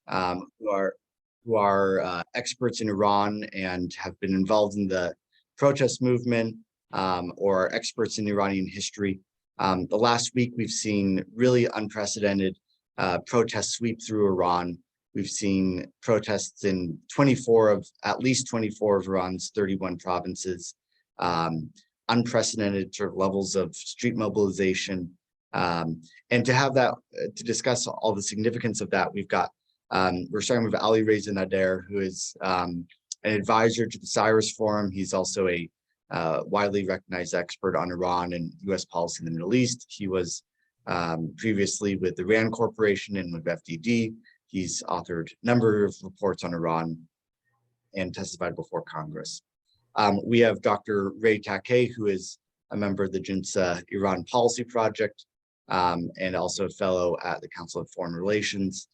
who are experts in Iran and have been involved in the protest movement or are experts in Iranian history. The last week, we've seen really unprecedented protests sweep through Iran. We've seen protests in at least 24 of Iran's 31 provinces, unprecedented sort of levels of street mobilization. And to have that, to discuss all the significance of that, we're starting with Alireza Nader, who is an advisor to the Cyrus Forum. He's also a widely recognized expert on Iran and US policy in the Middle East. He was previously with the RAND Corporation and with FDD. He's authored a number of reports on Iran and testified before Congress. We have Dr. Ray Takeyh, who is a member of the JINSA Iran Policy Project and also a fellow at the Council of Foreign Relations.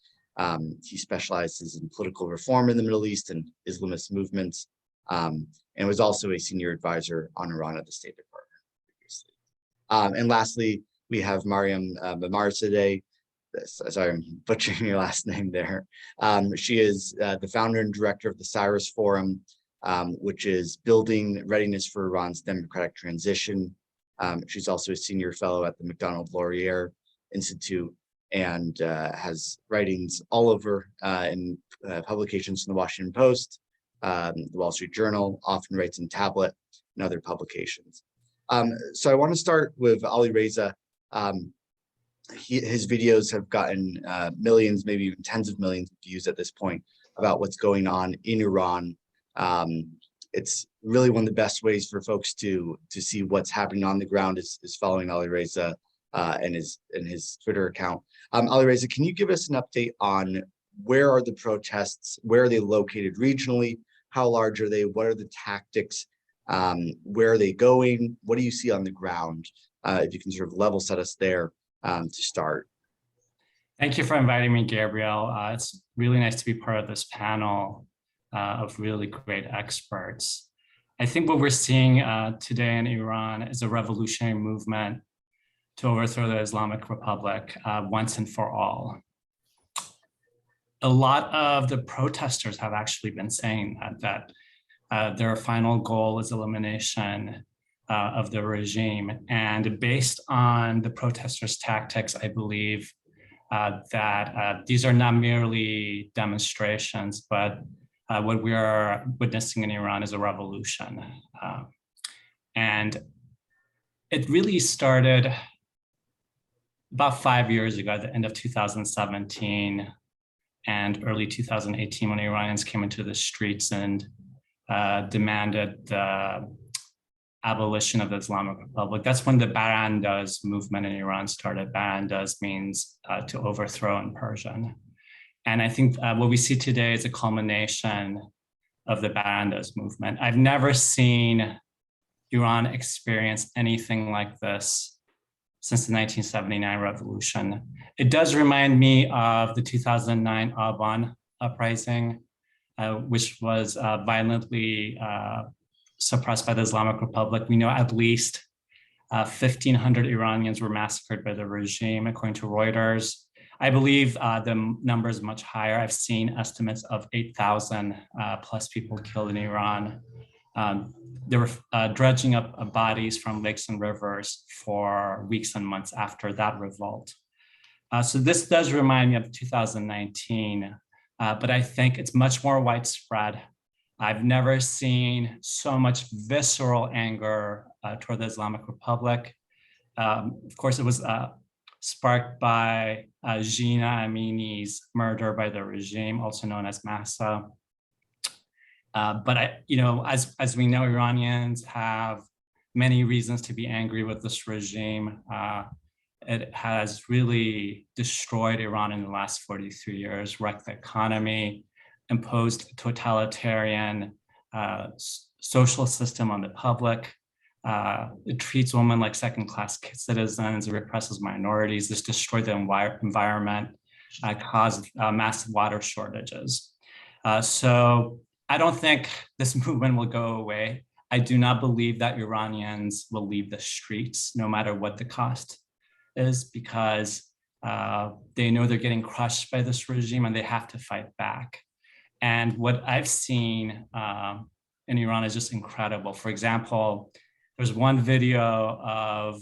He specializes in political reform in the Middle East and Islamist movements, and was also a senior advisor on Iran at the State Department previously. And lastly, we have Mariam Memarsadeghi. Sorry, I'm butchering your last name there. She is the founder and director of the Cyrus Forum, which is building readiness for Iran's democratic transition. She's also a senior fellow at the Macdonald-Laurier Institute and has writings all over in publications from the Washington Post, the Wall Street Journal, often writes in Tablet and other publications. So I want to start with Alireza. His videos have gotten millions, maybe even tens of millions of views at this point about what's going on in Iran. It's really one of the best ways for folks to see what's happening on the ground is following Alireza and his Twitter account. Alireza, can you give us an update on where are the protests? Where are they located regionally? How large are they? What are the tactics? Where are they going? What do you see on the ground? If you can sort of level set us there to start. Thank you for inviting me, Gabriel. It's really nice to be part of this panel of really great experts. I think what we're seeing today in Iran is a revolutionary movement to overthrow the Islamic Republic once and for all. A lot of the protesters have actually been saying that their final goal is elimination of the regime. And based on the protesters' tactics, I believe that these are not merely demonstrations, but what we are witnessing in Iran is a revolution. And it really started about 5 years ago, at the end of 2017 and early 2018, when Iranians came into the streets and demanded the abolition of the Islamic Republic. That's when the Barandas movement in Iran started. Barandas means to overthrow in Persian. And I think what we see today is a culmination of the Barandas movement. I've never seen Iran experience anything like this since the 1979 revolution. It does remind me of the 2009 Aban uprising, which was violently suppressed by the Islamic Republic. We know at least 1,500 Iranians were massacred by the regime, according to Reuters. I believe the number is much higher. I've seen estimates of 8,000 plus people killed in Iran. They were dredging up bodies from lakes and rivers for weeks and months after that revolt. So this does remind me of 2019, but I think it's much more widespread. I've never seen so much visceral anger toward the Islamic Republic. Of course, it was sparked by Masah Amini's murder by the regime, also known as Masah. But as we know, Iranians have many reasons to be angry with this regime. It has really destroyed Iran in the last 43 years, wrecked the economy, imposed a totalitarian social system on the public. It treats women like second-class citizens, it represses minorities, this destroyed the environment, caused massive water shortages. So I don't think this movement will go away. I do not believe that Iranians will leave the streets, no matter what the cost is, because They know they're getting crushed by this regime and they have to fight back. And what I've seen in Iran is just incredible. For example, there's one video of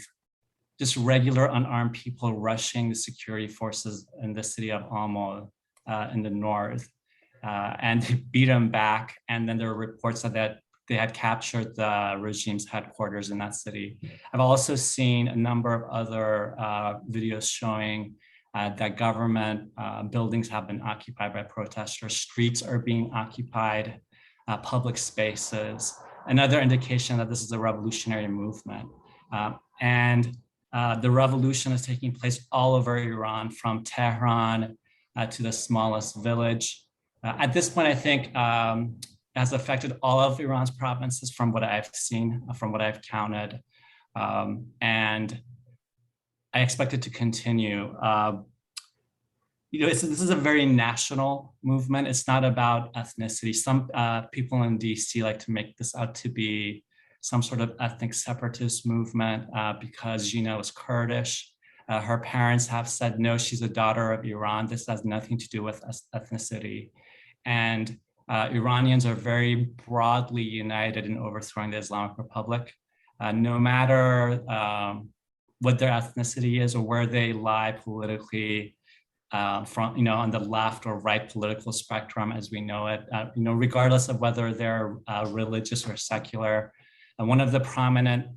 just regular unarmed people rushing the security forces in the city of Amol in the north, and they beat them back. And then there were reports that they had captured the regime's headquarters in that city. I've also seen a number of other videos showing that government buildings have been occupied by protesters, streets are being occupied, public spaces, another indication that this is a revolutionary movement. The revolution is taking place all over Iran, from Tehran to the smallest village. At this point, I think it has affected all of Iran's provinces from what I've seen, from what I've counted. And I expect it to continue. This is a very national movement. It's not about ethnicity. Some people in DC like to make this out to be some sort of ethnic separatist movement because Gina was Kurdish. Her parents have said, no, she's a daughter of Iran. This has nothing to do with ethnicity. And Iranians are very broadly united in overthrowing the Islamic Republic, no matter what their ethnicity is or where they lie politically, from on the left or right political spectrum as we know it, regardless of whether they're religious or secular. One of the prominent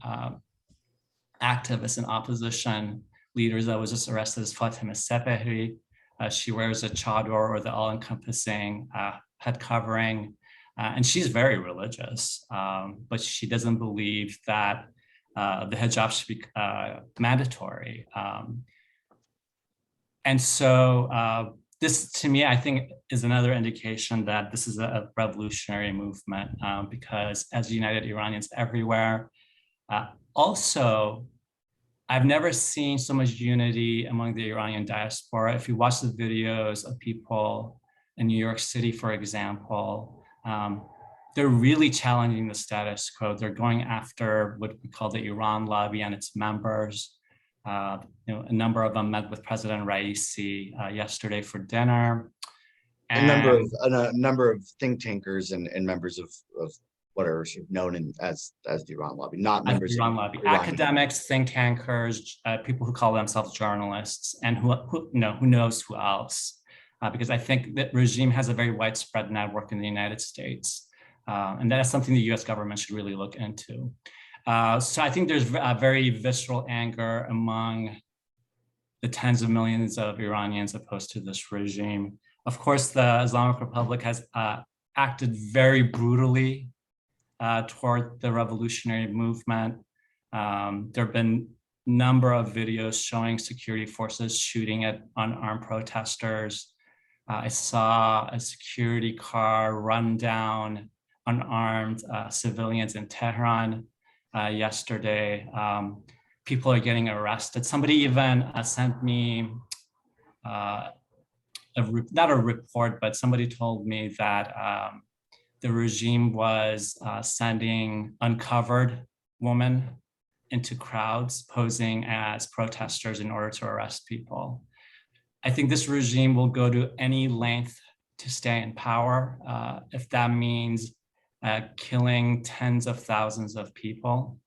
activists and opposition leaders that was just arrested is Fatemeh Sepehi. She wears a chador, or the all-encompassing head covering, and she's very religious, but she doesn't believe that the hijab should be mandatory. And so this, to me, I think is another indication that this is a revolutionary movement because as united Iranians everywhere, also, I've never seen so much unity among the Iranian diaspora. If you watch the videos of people in New York City, for example, they're really challenging the status quo. They're going after what we call the Iran lobby and its members. A number of them met with President Raisi yesterday for dinner. And a number of think tankers and members of what are known as the Iran lobby, not members of the Iran lobby. Academics, think tankers, people who call themselves journalists, and who knows who else. Because I think that regime has a very widespread network in the United States. And that is something the US government should really look into. So I think there's a very visceral anger among the tens of millions of Iranians opposed to this regime. Of course, the Islamic Republic has acted very brutally toward the revolutionary movement. There have been a number of videos showing security forces shooting at unarmed protesters. I saw a security car run down unarmed civilians in Tehran yesterday. People are getting arrested. Somebody even sent me, not a report, but somebody told me that the regime was sending uncovered women into crowds posing as protesters in order to arrest people. I think this regime will go to any length to stay in power, if that means killing tens of thousands of people.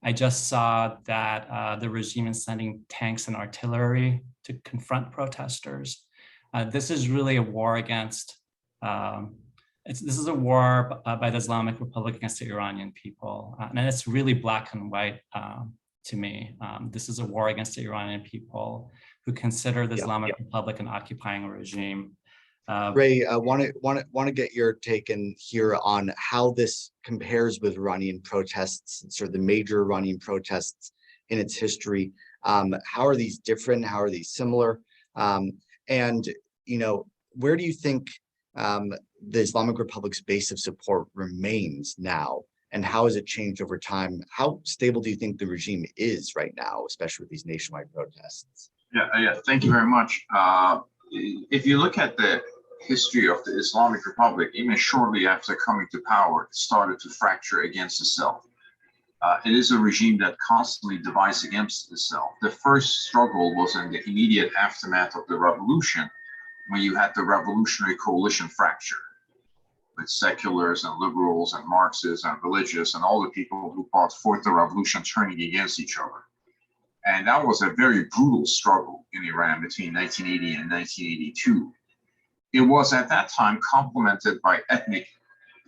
I just saw that the regime is sending tanks and artillery to confront protesters. This is really a war against, this is a war by the Islamic Republic against the Iranian people. And it's really black and white to me. This is a war against the Iranian people who consider the Islamic Republic an occupying regime. Ray, I want to get your take in here on how this compares with Iranian protests, sort of the major Iranian protests in its history. How are these different? How are these similar? And where do you think the Islamic Republic's base of support remains now? And how has it changed over time? How stable do you think the regime is right now, especially with these nationwide protests? Yeah, thank you very much. If you look at the history of the Islamic Republic, even shortly after coming to power, it started to fracture against itself. It is a regime that constantly divides against itself. The first struggle was in the immediate aftermath of the revolution, when you had the revolutionary coalition fracture with seculars and liberals and Marxists and religious and all the people who fought forth the revolution turning against each other. And that was a very brutal struggle in Iran between 1980 and 1982. It was at that time complemented by ethnic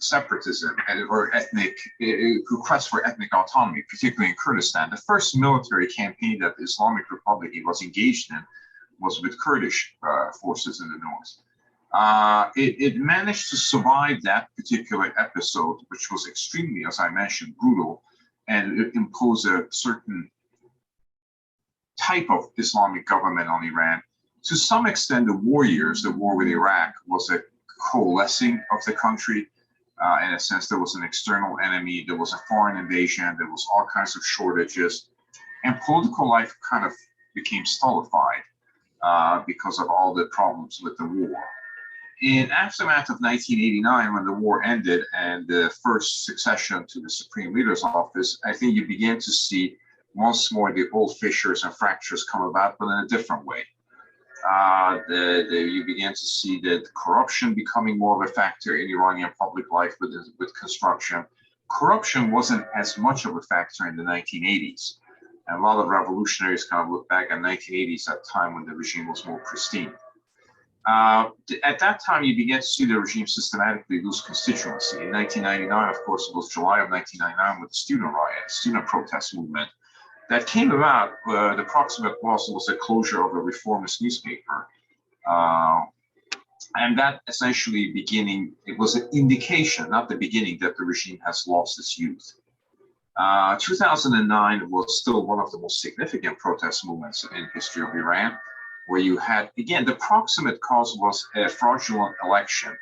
separatism or ethnic requests for ethnic autonomy, particularly in Kurdistan. The first military campaign that the Islamic Republic was engaged in was with Kurdish forces in the north. It managed to survive that particular episode, which was extremely, as I mentioned, brutal, and it imposed a certain type of Islamic government on Iran. To some extent, the war years, the war with Iraq, was a coalescing of the country. In a sense, there was an external enemy, there was a foreign invasion, there was all kinds of shortages, and political life kind of became stultified because of all the problems with the war. In aftermath of 1989, when the war ended and the first succession to the Supreme Leader's office, I think you began to see once more the old fissures and fractures come about, but in a different way. You began to see that corruption becoming more of a factor in Iranian public life with construction. Corruption wasn't as much of a factor in the 1980s. And a lot of revolutionaries kind of look back at 1980s, at a time when the regime was more pristine. At that time, you began to see the regime systematically lose constituency. In 1999, of course, it was July of 1999 with the student riot, student protest movement. That came about, the proximate cause was the closure of a reformist newspaper. And that essentially it was an indication, not the beginning, that the regime has lost its youth. 2009 was still one of the most significant protest movements in history of Iran, where you had, again, the proximate cause was a fraudulent election,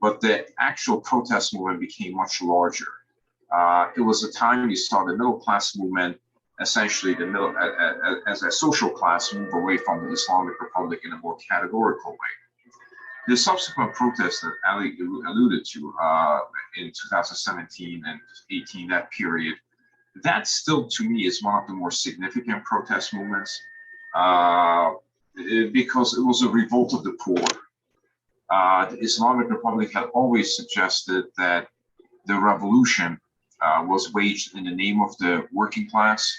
but the actual protest movement became much larger. It was a time you saw the middle class movement, essentially the middle as a social class, move away from the Islamic Republic in a more categorical way. The subsequent protests that Ali alluded to in 2017 and 18, that period, that still to me is one of the more significant protest movements because it was a revolt of the poor. The Islamic Republic had always suggested that the revolution was waged in the name of the working class.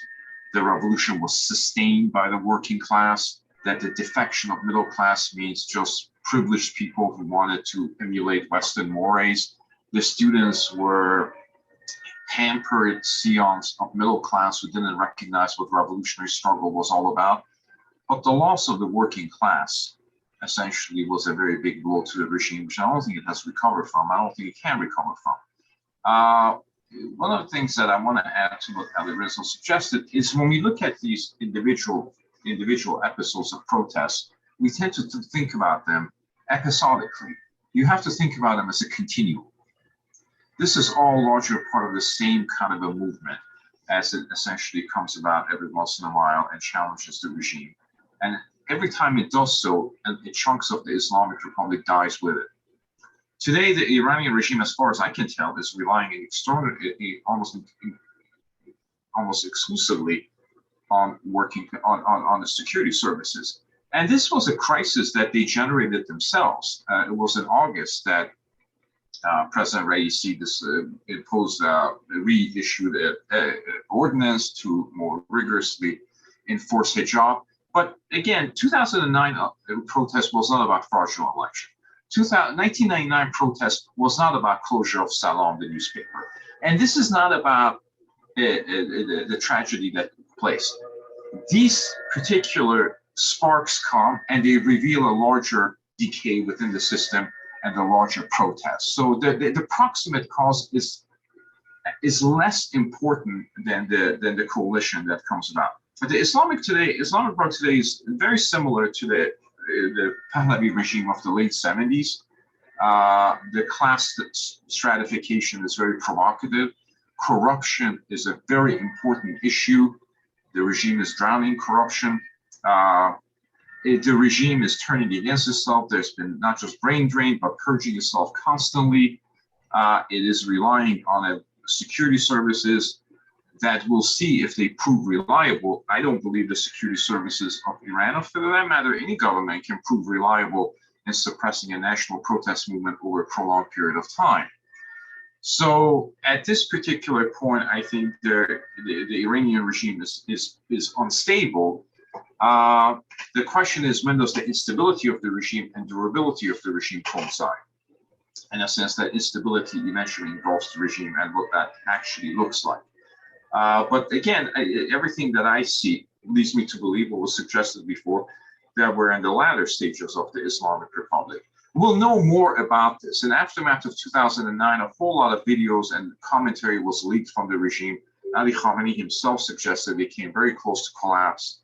The revolution was sustained by the working class, that the defection of middle class means just privileged people who wanted to emulate Western mores. The students were pampered scions of middle class who didn't recognize what revolutionary struggle was all about. But the loss of the working class essentially was a very big blow to the regime, which I don't think it has recovered from. I don't think it can recover from. One of the things that I want to add to what Alireza suggested is when we look at these individual episodes of protest, we tend to think about them episodically. You have to think about them as a continuum. This is all largely part of the same kind of a movement, as it essentially comes about every once in a while and challenges the regime. And every time it does so, the chunks of the Islamic Republic dies with it. Today, the Iranian regime, as far as I can tell, is relying almost exclusively on the security services. And this was a crisis that they generated themselves. It was in August that President Raisi reissued an ordinance to more rigorously enforce hijab. But again, 2009 protest was not about fraudulent election. 1999 protest was not about closure of Salam, the newspaper. And this is not about the tragedy that took place. These particular sparks come and they reveal a larger decay within the system and the larger protest. So the proximate cause is less important than the coalition that comes about. But the Islamic Republic today is very similar to the Pahlavi regime of the late 70s. The class stratification is very provocative. Corruption is a very important issue. The regime is drowning corruption. The regime is turning against itself. There's been not just brain drain, but purging itself constantly. It is relying on security services. that we'll see if they prove reliable. I don't believe the security services of Iran, or for that matter, any government, can prove reliable in suppressing a national protest movement over a prolonged period of time. So at this particular point, I think the Iranian regime is unstable. The question is, when does the instability of the regime and durability of the regime coincide? In a sense, that instability eventually engulfs the regime and what that actually looks like. But again, everything that I see leads me to believe what was suggested before, that we're in the latter stages of the Islamic Republic. We'll know more about this. In the aftermath of 2009, a whole lot of videos and commentary was leaked from the regime. Ali Khamenei himself suggested they came very close to collapse.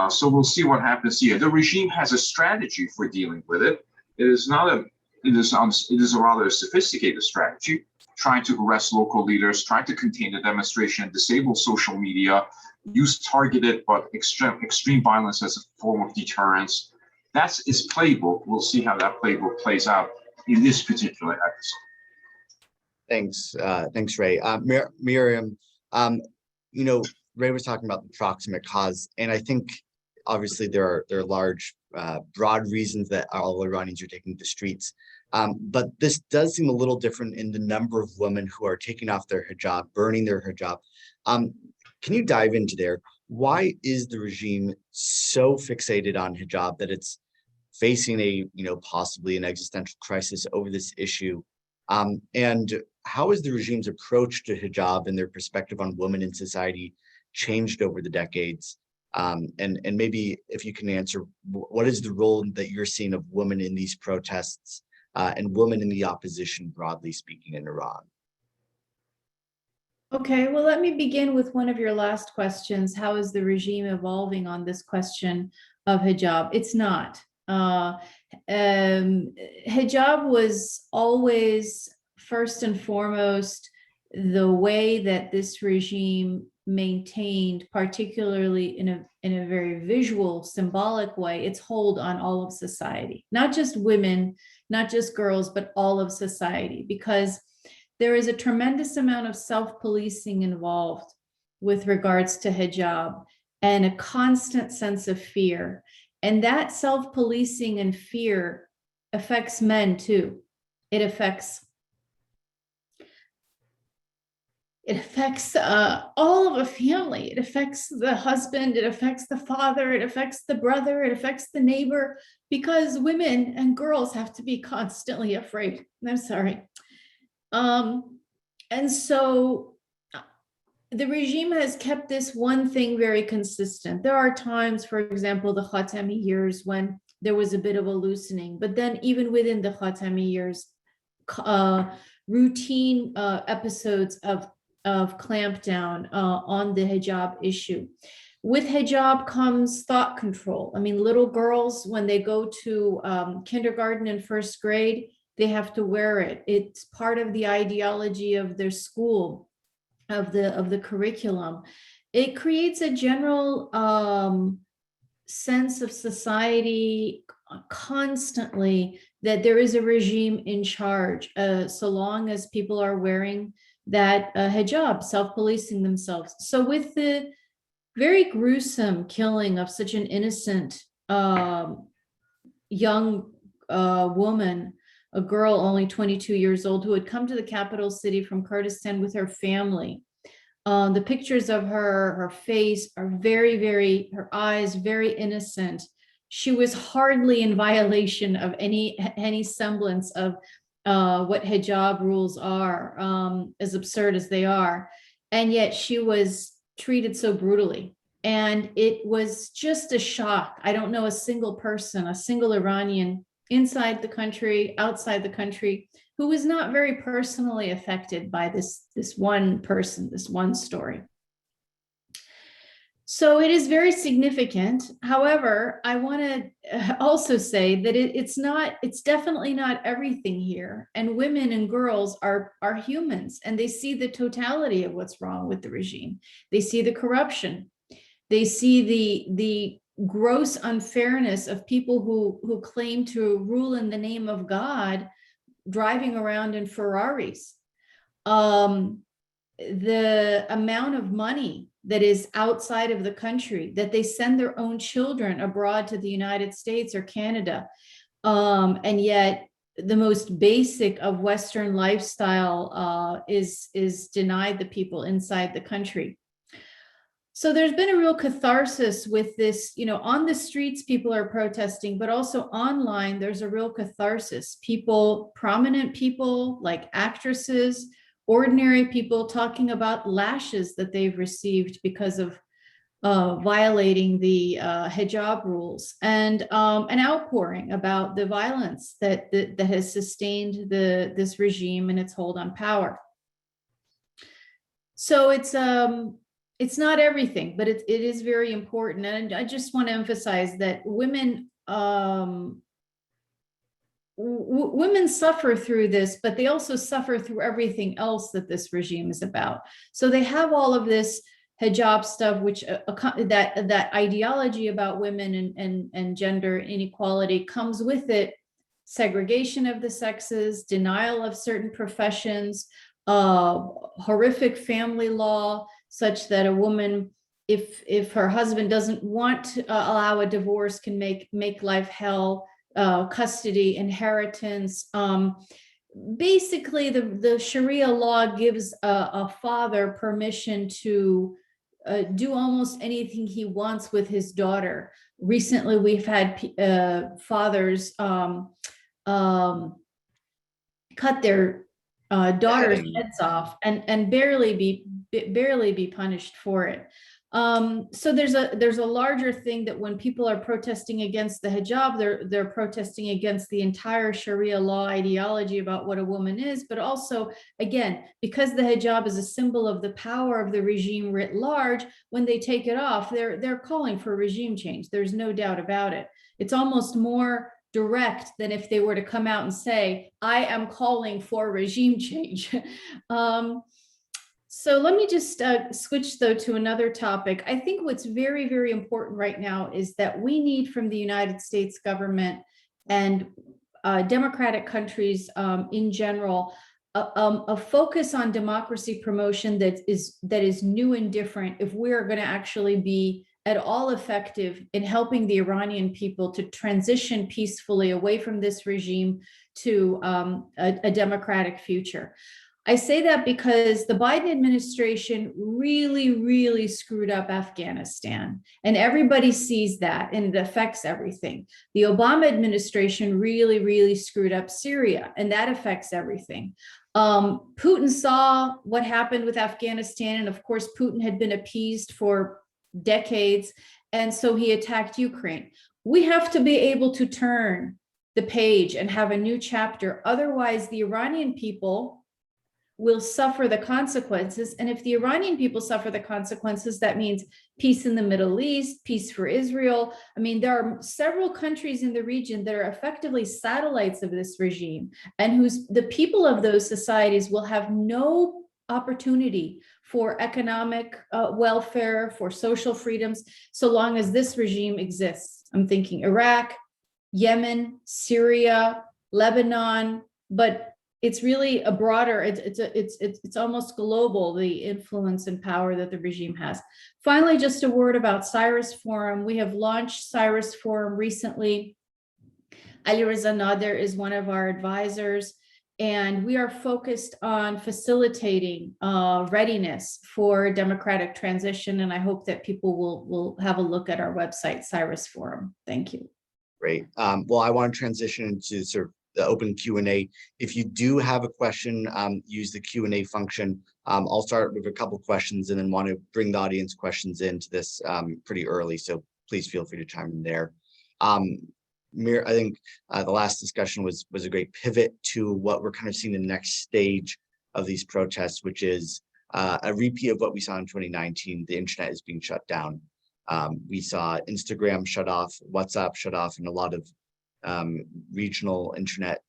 So we'll see what happens here. The regime has a strategy for dealing with it. It is a rather sophisticated strategy, trying to arrest local leaders, trying to contain the demonstration, disable social media, use targeted but extreme violence as a form of deterrence. That's its playbook. We'll see how that playbook plays out in this particular episode. Thanks, Ray. Miriam, Ray was talking about the proximate cause, and I think obviously there are large, broad reasons that all Iranians are taking to the streets. But this does seem a little different in the number of women who are taking off their hijab, burning their hijab. Can you dive into there? Why is the regime so fixated on hijab that it's facing a, possibly an existential crisis over this issue? And how has the regime's approach to hijab and their perspective on women in society changed over the decades? And maybe if you can answer, what is the role that you're seeing of women in these protests and women in the opposition, broadly speaking, in Iran? Okay, well, let me begin with one of your last questions. How is the regime evolving on this question of hijab? It's not. Hijab was always, first and foremost, the way that this regime maintained, particularly in a very visual, symbolic way, its hold on all of society, not just women, not just girls, but all of society, because there is a tremendous amount of self-policing involved with regards to hijab and a constant sense of fear. And that self-policing and fear affects men too. It affects all of a family. It affects the husband, it affects the father, it affects the brother, it affects the neighbor, because women and girls have to be constantly afraid. I'm sorry. And so the regime has kept this one thing very consistent. There are times, for example, the Khatami years, when there was a bit of a loosening, but then even within the Khatami years, routine episodes of clampdown on the hijab issue. With hijab comes thought control. I mean, little girls, when they go to kindergarten and first grade, they have to wear it. It's part of the ideology of their school, of the curriculum. It creates a general sense of society constantly that there is a regime in charge, so long as people are wearing that hijab, self-policing themselves. So with the very gruesome killing of such an innocent young woman, a girl only 22 years old, who had come to the capital city from Kurdistan with her family. The pictures of her face are her eyes, very innocent. She was hardly in violation of any semblance of what hijab rules are, as absurd as they are. And yet she was treated so brutally. And it was just a shock. I don't know a single person, a single Iranian inside the country, outside the country, who was not very personally affected by this one person, this one story. So it is very significant. However, I want to also say that it's definitely not everything here. And women and girls are humans, and they see the totality of what's wrong with the regime. They see the corruption. They see the gross unfairness of people who claim to rule in the name of God, driving around in Ferraris. the amount of money that is outside of the country, that they send their own children abroad to the United States or Canada. And yet the most basic of Western lifestyle is denied the people inside the country. So there's been a real catharsis with this, you know, on the streets, people are protesting, but also online, there's a real catharsis. People, prominent people like actresses, ordinary people talking about lashes that they've received because of violating the hijab rules, and an outpouring about the violence that has sustained this regime and its hold on power. So it's not everything, but it is very important. And I just want to emphasize that women women suffer through this, but they also suffer through everything else that this regime is about. So they have all of this hijab stuff, which that ideology about women and gender inequality comes with it, segregation of the sexes, denial of certain professions, horrific family law, such that a woman, if her husband doesn't want to allow a divorce, can make life hell, custody, inheritance. Basically, the Sharia law gives a father permission to do almost anything he wants with his daughter. Recently, we've had fathers cut their daughters' heads off and barely be punished for it. So there's a larger thing that when people are protesting against the hijab, they're protesting against the entire Sharia law ideology about what a woman is, but also, again, because the hijab is a symbol of the power of the regime writ large, when they take it off, they're calling for regime change. There's no doubt about it. It's almost more direct than if they were to come out and say, I am calling for regime change. So let me just switch, though, to another topic. I think what's very, very important right now is that we need from the United States government and democratic countries in general a focus on democracy promotion that is new and different if we are going to actually be at all effective in helping the Iranian people to transition peacefully away from this regime to a democratic future. I say that because the Biden administration really, really screwed up Afghanistan, and everybody sees that, and it affects everything. The Obama administration really, really screwed up Syria, and that affects everything. Putin saw what happened with Afghanistan, and of course, Putin had been appeased for decades, and so he attacked Ukraine. We have to be able to turn the page and have a new chapter. Otherwise, the Iranian people will suffer the consequences. And if the Iranian people suffer the consequences, that means peace in the Middle East, peace for Israel. I mean, there are several countries in the region that are effectively satellites of this regime, and the people of those societies will have no opportunity for economic welfare, for social freedoms, so long as this regime exists. I'm thinking Iraq, Yemen, Syria, Lebanon, but it's really a broader, it's almost global, the influence and power that the regime has. Finally, just a word about Cyrus Forum. We have launched Cyrus Forum recently. Alireza Nader is one of our advisors, and we are focused on facilitating readiness for democratic transition. And I hope that people will have a look at our website, Cyrus Forum. Thank you. Great. Well, I want to transition into sort of the open Q&A. If you do have a question, use the Q&A function. I'll start with a couple questions and then want to bring the audience questions into this pretty early, so please feel free to chime in there. Mir, I think the last discussion was a great pivot to what we're kind of seeing the next stage of these protests, which is a repeat of what we saw in 2019. The internet is being shut down. We saw Instagram shut off, WhatsApp shut off, and a lot of regional internet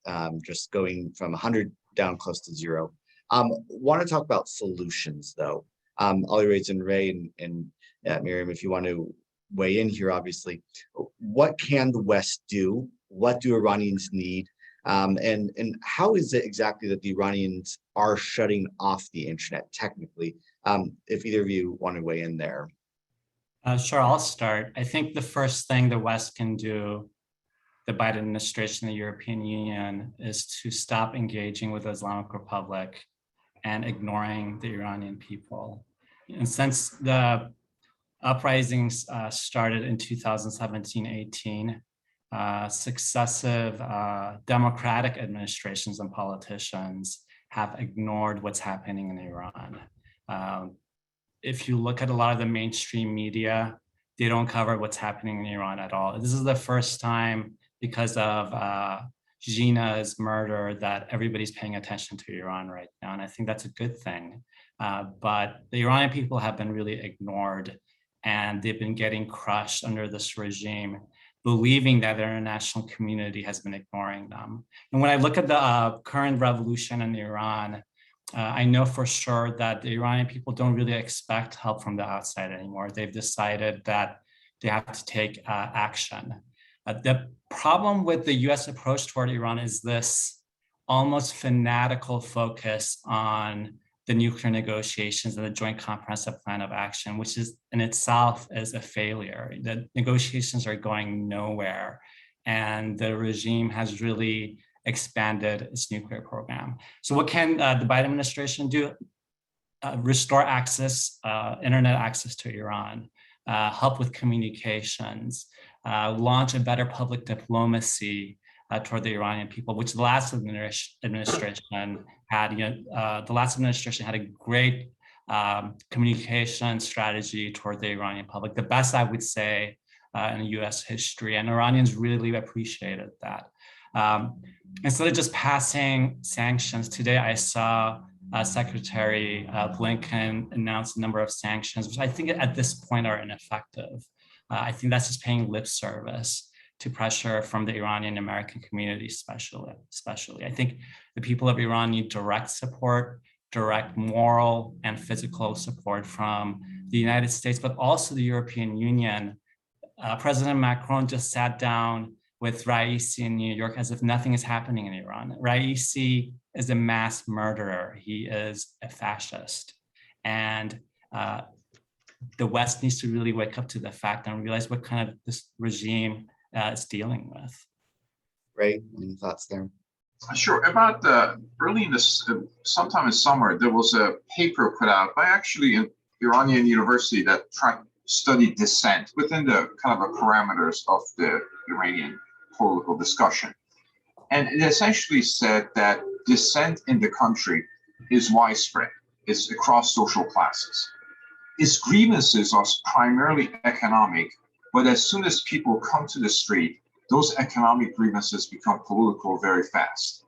just going from 100 down close to zero. Want to talk about solutions, though. Alireza and Ray and Mariam, if you want to weigh in here, obviously, what can the West do? What do Iranians need? And how is it exactly that the Iranians are shutting off the internet technically? If either of you want to weigh in there. Sure, I'll start. I think the first thing the West can do, the Biden administration, the European Union, is to stop engaging with the Islamic Republic and ignoring the Iranian people. And since the uprisings started in 2017-18, successive democratic administrations and politicians have ignored what's happening in Iran. If you look at a lot of the mainstream media, they don't cover what's happening in Iran at all. This is the first time, because of Gina's murder, that everybody's paying attention to Iran right now. And I think that's a good thing. But the Iranian people have been really ignored, and they've been getting crushed under this regime, believing that the international community has been ignoring them. And when I look at the current revolution in Iran, I know for sure that the Iranian people don't really expect help from the outside anymore. They've decided that they have to take action. The problem with the US approach toward Iran is this almost fanatical focus on the nuclear negotiations and the Joint Comprehensive Plan of Action, which is in itself is a failure. The negotiations are going nowhere, and the regime has really expanded its nuclear program. So what can the Biden administration do? Restore access, internet access to Iran, help with communications, launch a better public diplomacy toward the Iranian people, which the last administration had. The last administration had a great communication strategy toward the Iranian public, the best, I would say, in US history, and Iranians really appreciated that. Instead of just passing sanctions, today I saw Secretary Blinken announce a number of sanctions, which I think at this point are ineffective. I think that's just paying lip service to pressure from the Iranian American community, especially. I think the people of Iran need direct support, direct moral and physical support from the United States, but also the European Union. President Macron just sat down with Raisi in New York as if nothing is happening in Iran. Raisi is a mass murderer. He is a fascist. And the West needs to really wake up to the fact and realize what kind of this regime is dealing with. Ray, any thoughts there? Sure. About early in this, sometime in summer, there was a paper put out by actually an Iranian university that studied dissent within the kind of parameters of the Iranian political discussion. And it essentially said that dissent in the country is widespread. It's across social classes. Its grievances are primarily economic, but as soon as people come to the street, those economic grievances become political very fast.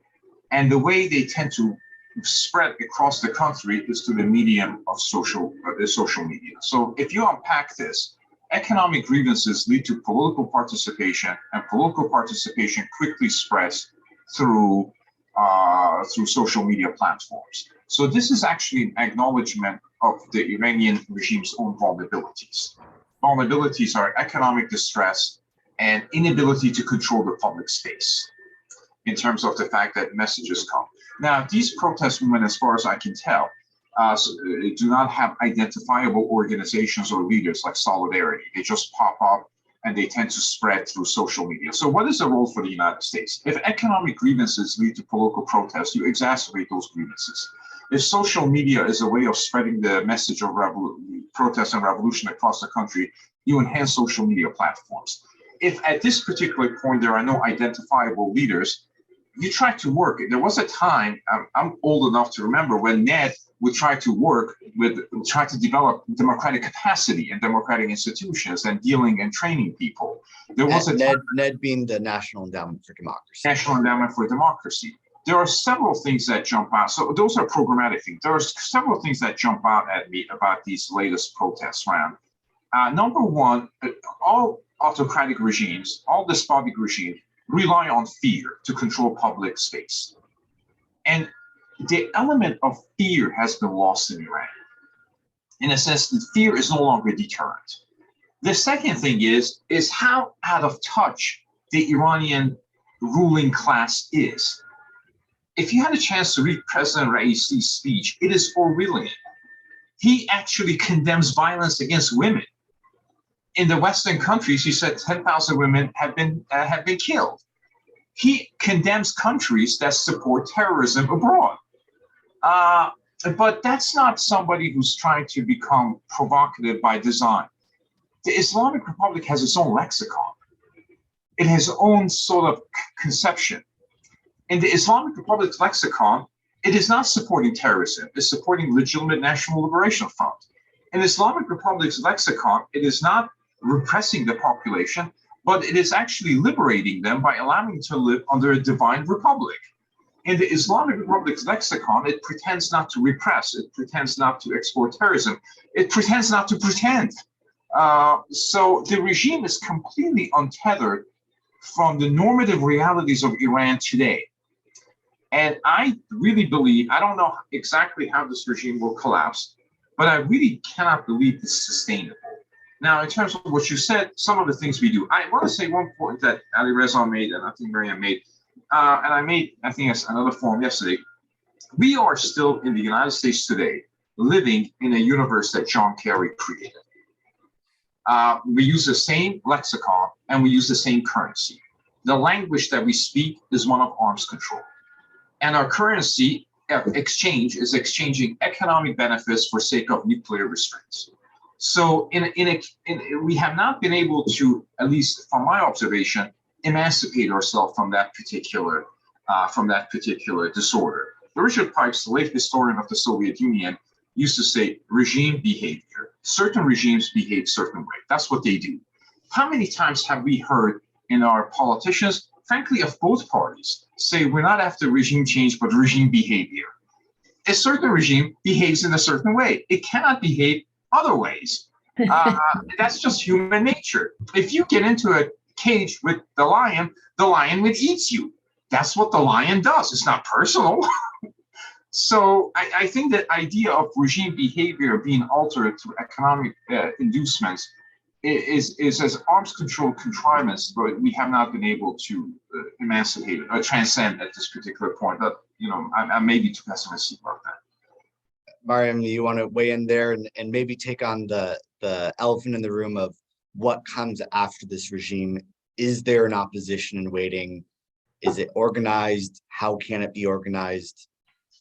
And the way they tend to spread across the country is through the medium of social media. So if you unpack this, economic grievances lead to political participation, and political participation quickly spreads through social media platforms. So this is actually an acknowledgement of the Iranian regime's own vulnerabilities. Vulnerabilities are economic distress and inability to control the public space in terms of the fact that messages come. Now, these protest movements, as far as I can tell, do not have identifiable organizations or leaders like Solidarity. They just pop up and they tend to spread through social media. So what is the role for the United States? If economic grievances lead to political protests, you exacerbate those grievances. If social media is a way of spreading the message of protest and revolution across the country, you enhance social media platforms. If at this particular point there are no identifiable leaders, you try to work. There was a time, I'm old enough to remember, when Ned would try to develop democratic capacity and democratic institutions and dealing and training people. There was Ned being the National Endowment for Democracy. National Endowment for Democracy. There are several things that jump out. So those are programmatic things. There are several things that jump out at me about these latest protests round. Number one, all autocratic regimes, all despotic regimes rely on fear to control public space. And the element of fear has been lost in Iran. In a sense, that fear is no longer a deterrent. The second thing is how out of touch the Iranian ruling class is. If you had a chance to read President Raisi's speech, it is overwhelming. He actually condemns violence against women. In the Western countries, he said 10,000 women have been killed. He condemns countries that support terrorism abroad. But that's not somebody who's trying to become provocative by design. The Islamic Republic has its own lexicon. It has its own sort of conception. In the Islamic Republic's lexicon, it is not supporting terrorism, it's supporting legitimate national liberation front. In the Islamic Republic's lexicon, it is not repressing the population, but it is actually liberating them by allowing them to live under a divine republic. In the Islamic Republic's lexicon, it pretends not to repress, it pretends not to export terrorism, it pretends not to pretend. So the regime is completely untethered from the normative realities of Iran today. And I really believe, I don't know exactly how this regime will collapse, but I really cannot believe it's sustainable. Now, in terms of what you said, some of the things we do, I want to say one point that Alireza made, and I think Mariam made, and I made, I think, another forum yesterday. We are still in the United States today, living in a universe that John Kerry created. We use the same lexicon and we use the same currency. The language that we speak is one of arms control. And our currency exchange is exchanging economic benefits for sake of nuclear restraints. So we have not been able to, at least from my observation, emancipate ourselves from that particular disorder. Richard Pipes, the late historian of the Soviet Union, used to say regime behavior. Certain regimes behave certain way. That's what they do. How many times have we heard in our politicians, frankly, of both parties, say we're not after regime change, but regime behavior? A certain regime behaves in a certain way. It cannot behave other ways. That's just human nature. If you get into a cage with the lion would eat you. That's what the lion does. It's not personal. So I think that idea of regime behavior being altered through economic inducements is as arms control contrivance, but we have not been able to emancipate or transcend at this particular point. But I may be too pessimistic about that. Mariam, you want to weigh in there and maybe take on the elephant in the room of what comes after this regime? Is there an opposition in waiting? Is it organized? How can it be organized?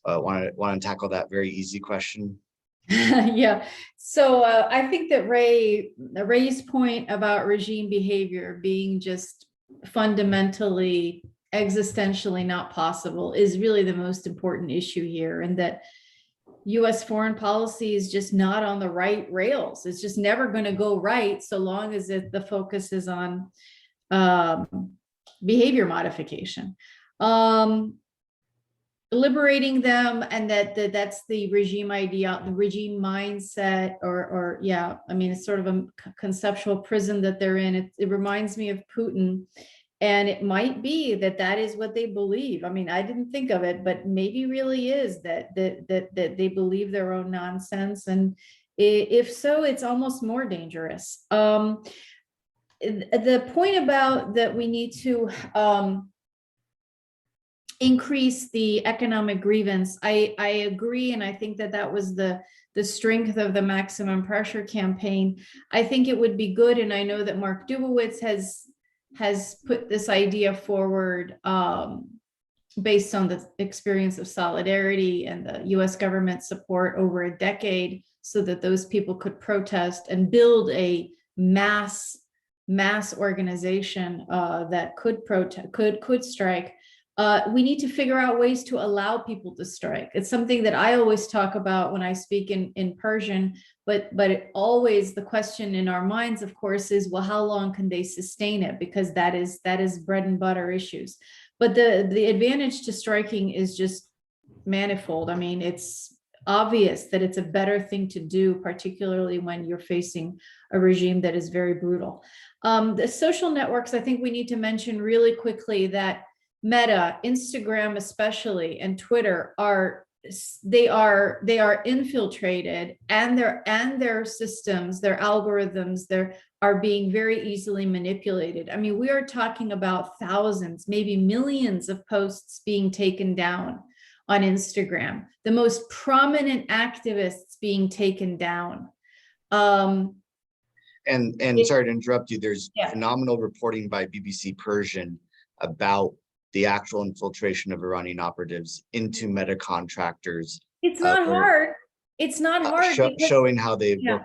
Want to tackle that very easy question? Yeah. So I think that Ray's point about regime behavior being just fundamentally, existentially not possible is really the most important issue here, and that U.S. foreign policy is just not on the right rails. It's just never going to go right so long as the focus is on behavior modification. Liberating them, and that's the regime idea, the regime mindset, or yeah, I mean, it's sort of a conceptual prison that they're in. It reminds me of Putin, and it might be that is what they believe. I mean, I didn't think of it, but maybe really is that they believe their own nonsense, and if so, it's almost more dangerous. The point about that we need to increase the economic grievance, I agree, and I think that was the strength of the maximum pressure campaign. I think it would be good, and I know that Mark Dubowitz has put this idea forward based on the experience of solidarity and the US government support over a decade, so that those people could protest and build a mass organization that could protest, could strike. We need to figure out ways to allow people to strike. It's something that I always talk about when I speak in Persian, but always the question in our minds, of course, is, well, how long can they sustain it? Because that is bread and butter issues. But the advantage to striking is just manifold. I mean, it's obvious that it's a better thing to do, particularly when you're facing a regime that is very brutal. The social networks, I think we need to mention really quickly that Meta, Instagram especially, and Twitter are they are infiltrated, and their systems, their algorithms, are being very easily manipulated. I mean, we are talking about thousands, maybe millions of posts being taken down on Instagram, the most prominent activists being taken down. And sorry to interrupt you, there's Yeah. phenomenal reporting by BBC Persian about the actual infiltration of Iranian operatives into meta contractors. It's not hard. It's not hard. Because, showing how they yeah. work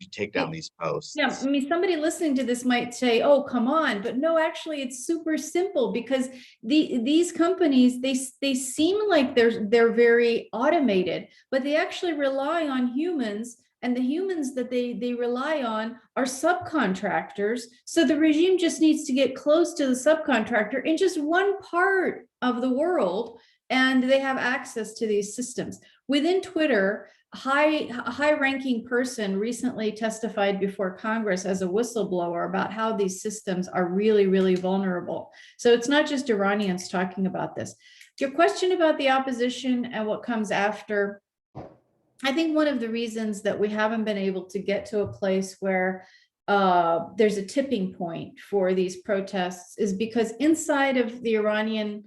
to take down these posts. Yeah, I mean, somebody listening to this might say, "Oh, come on," but no, actually, it's super simple, because these companies, they seem like they're very automated, but they actually rely on humans, and the humans that they rely on are subcontractors. So the regime just needs to get close to the subcontractor in just one part of the world, and they have access to these systems. Within Twitter, a high-ranking person recently testified before Congress as a whistleblower about how these systems are really, really vulnerable. So it's not just Iranians talking about this. Your question about the opposition and what comes after, I think one of the reasons that we haven't been able to get to a place where there's a tipping point for these protests is because inside of the Iranian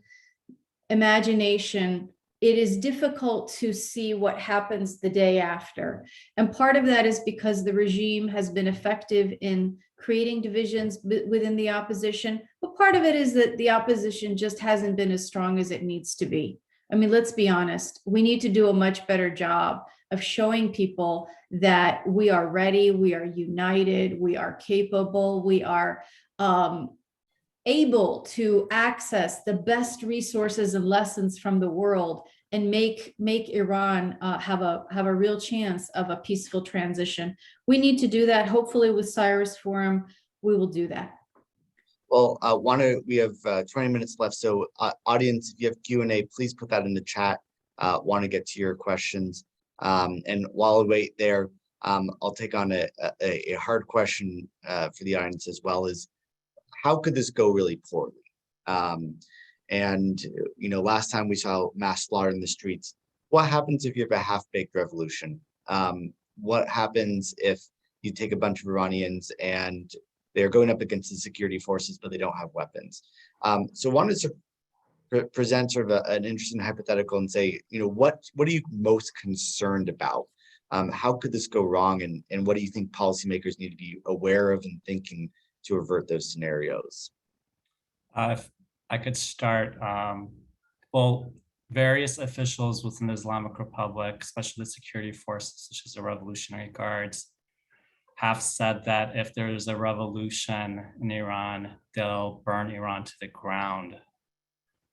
imagination, it is difficult to see what happens the day after. And part of that is because the regime has been effective in creating divisions within the opposition. But part of it is that the opposition just hasn't been as strong as it needs to be. I mean, let's be honest. We need to do a much better job of showing people that we are ready, we are united, we are capable, we are able to access the best resources and lessons from the world and make Iran have a real chance of a peaceful transition. We need to do that. Hopefully with Cyrus Forum, we will do that. Well, we have 20 minutes left. So audience, if you have Q&A, please put that in the chat. Want to get to your questions. And while I wait there, I'll take on a hard question for the audience as well, is how could this go really poorly? And, you know, last time we saw mass slaughter in the streets. What happens if you have a half-baked revolution? What happens if you take a bunch of Iranians and they're going up against the security forces, but they don't have weapons? So I wanted to present sort of an interesting hypothetical and say, you know, what are you most concerned about? How could this go wrong? And what do you think policymakers need to be aware of and thinking to avert those scenarios? If I could start, well, various officials within the Islamic Republic, especially the security forces, such as the Revolutionary Guards, have said that if there's a revolution in Iran, they'll burn Iran to the ground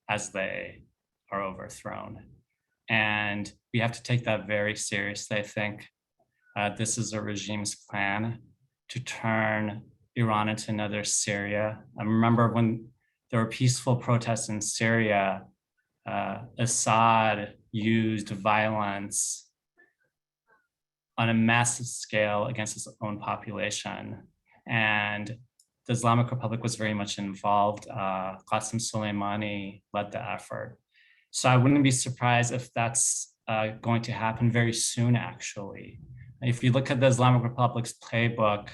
as they are overthrown. And we have to take that very seriously. I think this is a regime's plan to turn Iran into another Syria. I remember when there were peaceful protests in Syria, Assad used violence on a massive scale against his own population. And the Islamic Republic was very much involved. Qasem Soleimani led the effort. So I wouldn't be surprised if that's going to happen very soon, actually. If you look at the Islamic Republic's playbook,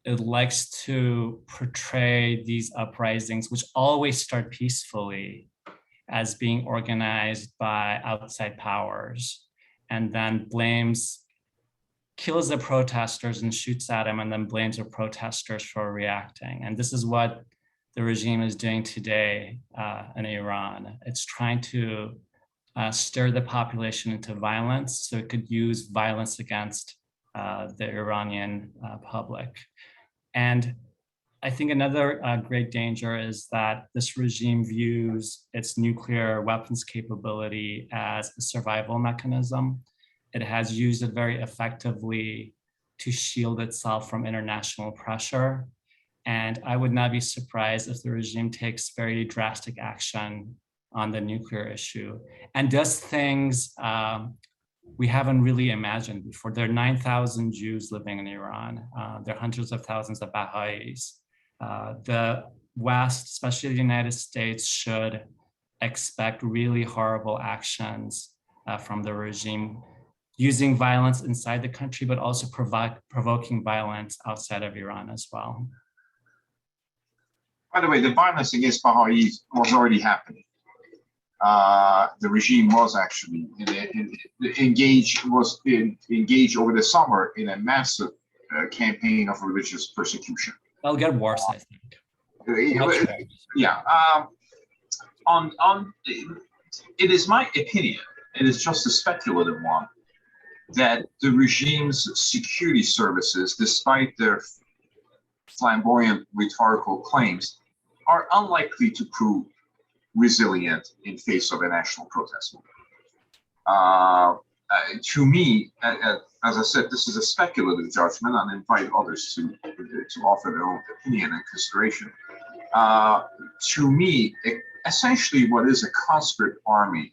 it likes to portray these uprisings, which always start peacefully, as being organized by outside powers, and then kills the protesters and shoots at them, and then blames the protesters for reacting. And this is what the regime is doing today in Iran. It's trying to stir the population into violence so it could use violence against the Iranian public. And I think another great danger is that this regime views its nuclear weapons capability as a survival mechanism. It has used it very effectively to shield itself from international pressure. And I would not be surprised if the regime takes very drastic action on the nuclear issue and does things we haven't really imagined before. There are 9,000 Jews living in Iran. There are hundreds of thousands of Baha'is. The West, especially the United States, should expect really horrible actions from the regime, using violence inside the country, but also provoking violence outside of Iran as well. By the way, the violence against Baha'is was already happening. The regime was actually engaged over the summer in a massive campaign of religious persecution. That'll get worse, I think. Yeah. It is my opinion, it is just a speculative one, that the regime's security services, despite their flamboyant rhetorical claims, are unlikely to prove resilient in face of a national protest movement. To me, as I said, this is a speculative judgment, and I invite others to offer their own opinion and consideration. To me, essentially what is a conscript army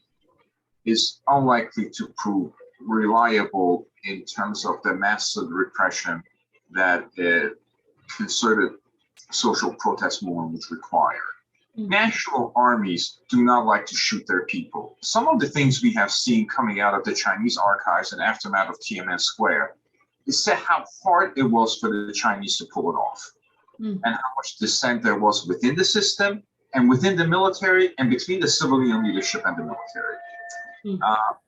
is unlikely to prove reliable in terms of the massive repression that a concerted social protest movement would require. National armies do not like to shoot their people. Some of the things we have seen coming out of the Chinese archives and aftermath of Tiananmen Square is how hard it was for the Chinese to pull it off, and how much dissent there was within the system and within the military and between the civilian leadership and the military.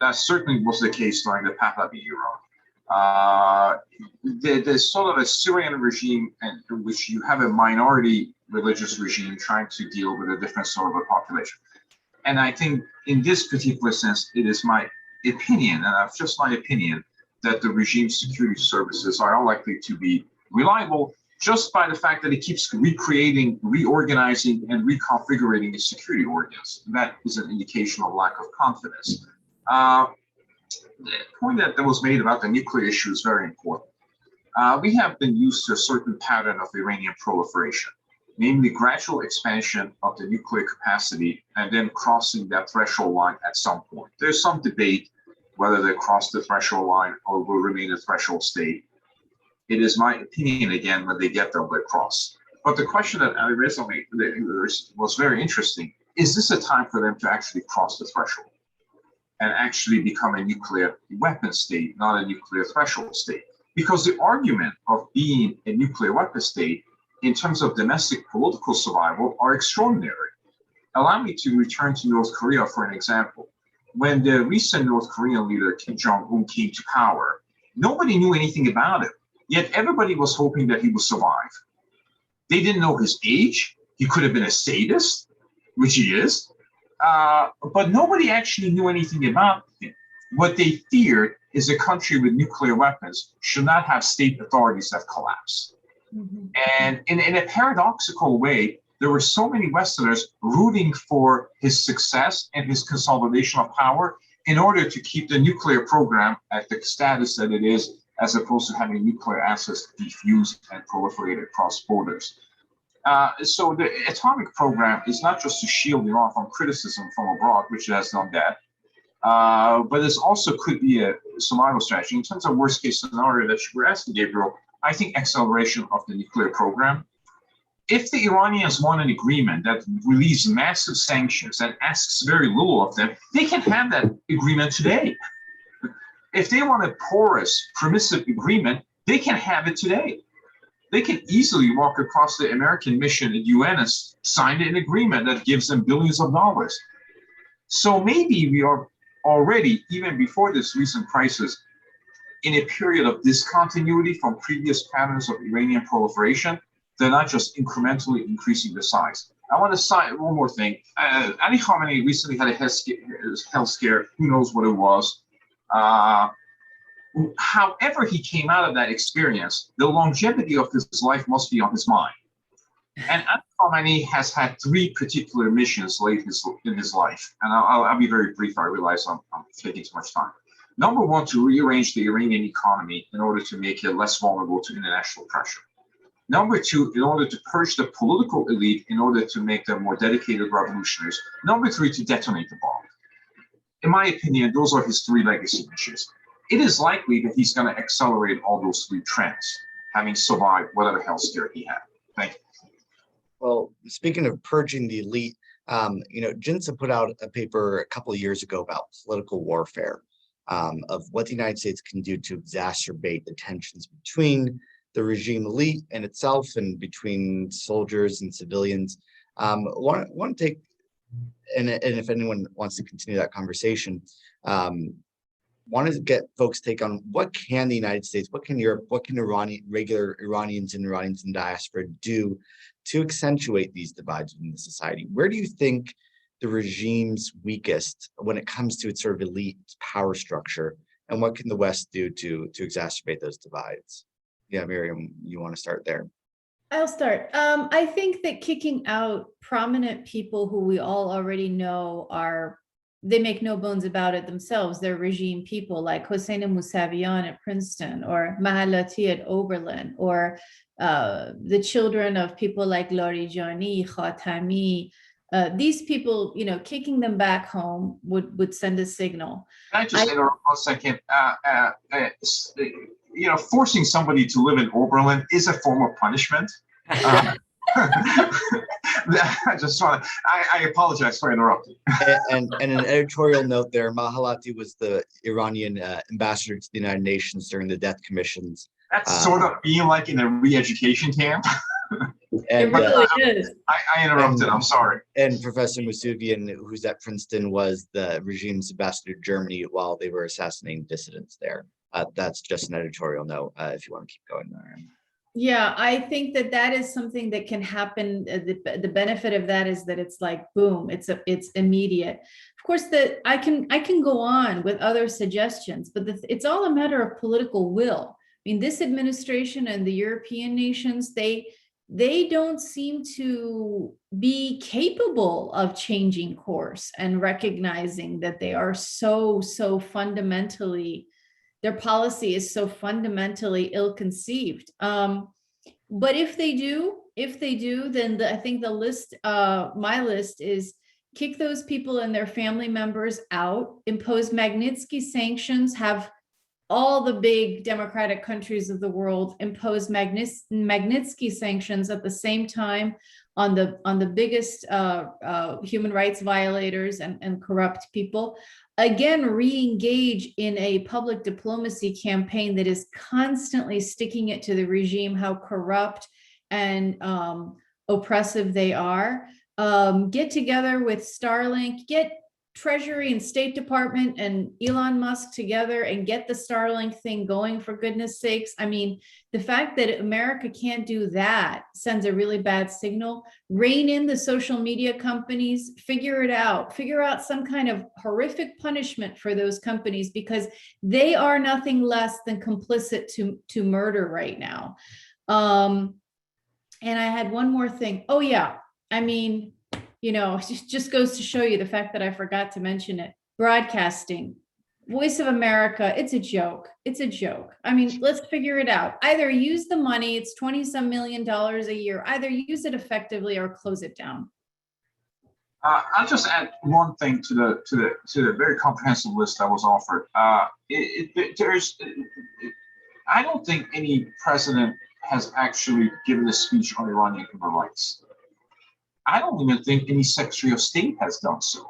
That certainly was the case during the Pahlavi era. There's sort of a Syrian regime in which you have a minority religious regime trying to deal with a different sort of a population. And I think in this particular sense, it is my opinion, and that's just my opinion, that the regime's security services are unlikely to be reliable just by the fact that it keeps recreating, reorganizing, and reconfiguring its security organs. That is an indication of lack of confidence. The point that was made about the nuclear issue is very important. We have been used to a certain pattern of Iranian proliferation, namely gradual expansion of the nuclear capacity and then crossing that threshold line at some point. There's some debate whether they cross the threshold line or will remain a threshold state. It is my opinion, again, when they get there, they cross. But the question that Alireza made was very interesting. Is this a time for them to actually cross the threshold and actually become a nuclear weapon state, not a nuclear threshold state? Because the argument of being a nuclear weapon state in terms of domestic political survival are extraordinary. Allow me to return to North Korea for an example. When the recent North Korean leader Kim Jong-un came to power, nobody knew anything about him, yet everybody was hoping that he would survive. They didn't know his age. He could have been a sadist, which he is, but nobody actually knew anything about him. What they feared is a country with nuclear weapons should not have state authorities that collapse. And in a paradoxical way, there were so many Westerners rooting for his success and his consolidation of power in order to keep the nuclear program at the status that it is, as opposed to having nuclear assets defused and proliferate across borders. So the atomic program is not just to shield Iran from criticism from abroad, which it has done that, but it also could be a survival strategy. In terms of worst case scenario that you were asking, Gabriel, I think acceleration of the nuclear program. If the Iranians want an agreement that relieves massive sanctions and asks very little of them, they can have that agreement today. If they want a porous, permissive agreement, they can have it today. They can easily walk across the American mission at UN and sign an agreement that gives them billions of dollars. So maybe we are already, even before this recent crisis, in a period of discontinuity from previous patterns of Iranian proliferation. They're not just incrementally increasing the size. I want to cite one more thing. Ali Khamenei recently had a health scare. Who knows what it was? However he came out of that experience, the longevity of his life must be on his mind. And Ali Khamenei has had three particular missions late in his life. And I'll be very brief. I realize I'm taking too much time. Number one, to rearrange the Iranian economy in order to make it less vulnerable to international pressure. Number two, in order to purge the political elite in order to make them more dedicated revolutionaries. Number three, to detonate the bomb. In my opinion, those are his three legacy missions. It is likely that he's going to accelerate all those three trends, having survived whatever health scare he had. Thank you. Well, speaking of purging the elite, JINSA put out a paper a couple of years ago about political warfare, of what the United States can do to exacerbate the tensions between the regime elite and itself and between soldiers and civilians. Want to take, and if anyone wants to continue that conversation, want to get folks' take on what can the United States, what can Europe, what can regular Iranians in diaspora do to accentuate these divides within the society? Where do you think the regime's weakest when it comes to its sort of elite power structure, and what can the West do to exacerbate those divides? Yeah, Mariam, you want to start there? I'll start. I think that kicking out prominent people who we all already know they make no bones about it themselves. They're regime people like Hossein Mousavian at Princeton, or Mahalati at Oberlin, or the children of people like Larijani, Khatami. These people, kicking them back home would send a signal. Can I just interrupt 1 second? Forcing somebody to live in Oberlin is a form of punishment. I apologize for interrupting. And an editorial note there, Mahalati was the Iranian ambassador to the United Nations during the death commissions. That's sort of being like in a re-education camp. And, it really is. I interrupted, I'm sorry. And Professor Mousavian, who's at Princeton, was the regime's ambassador to Germany while they were assassinating dissidents there. That's just an editorial note if you want to keep going there. Yeah, I think that is something that can happen. The benefit of that is that it's like, boom, it's immediate. Of course, I can go on with other suggestions, but it's all a matter of political will. I mean, this administration and the European nations, they don't seem to be capable of changing course and recognizing that they are so fundamentally, their policy is so fundamentally ill-conceived. But if they do, then I think the list, my list is kick those people and their family members out, impose Magnitsky sanctions, have all the big democratic countries of the world impose Magnitsky sanctions at the same time on the biggest human rights violators and corrupt people. Again, re-engage in a public diplomacy campaign that is constantly sticking it to the regime how corrupt and oppressive they are. Get together with Starlink, get Treasury and State Department and Elon Musk together and get the Starlink thing going, for goodness sakes. I mean, the fact that America can't do that sends a really bad signal. Rein in the social media companies, figure out some kind of horrific punishment for those companies, because they are nothing less than complicit to murder right now. And I had one more thing. Oh yeah, I mean, it just goes to show you the fact that I forgot to mention it. Broadcasting, Voice of America, it's a joke. It's a joke. I mean, let's figure it out. Either use the money, it's $20-some million a year, either use it effectively or close it down. I'll just add one thing to the very comprehensive list that was offered. I don't think any president has actually given a speech on Iranian human rights. I don't even think any Secretary of State has done so.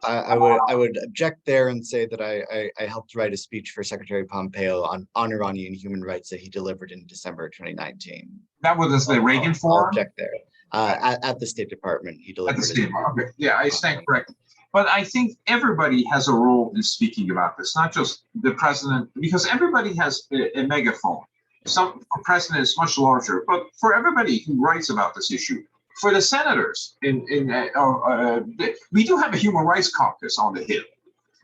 I would object there and say that I helped write a speech for Secretary Pompeo on Iranian human rights that he delivered in December 2019. That was the Reagan Forum? I'll object there. At the State Department, he delivered. At the State Department. Okay. Yeah, I stand corrected. But I think everybody has a role in speaking about this, not just the president, because everybody has a megaphone. Some president is much larger, but for everybody who writes about this issue, for the senators, we do have a human rights caucus on the Hill.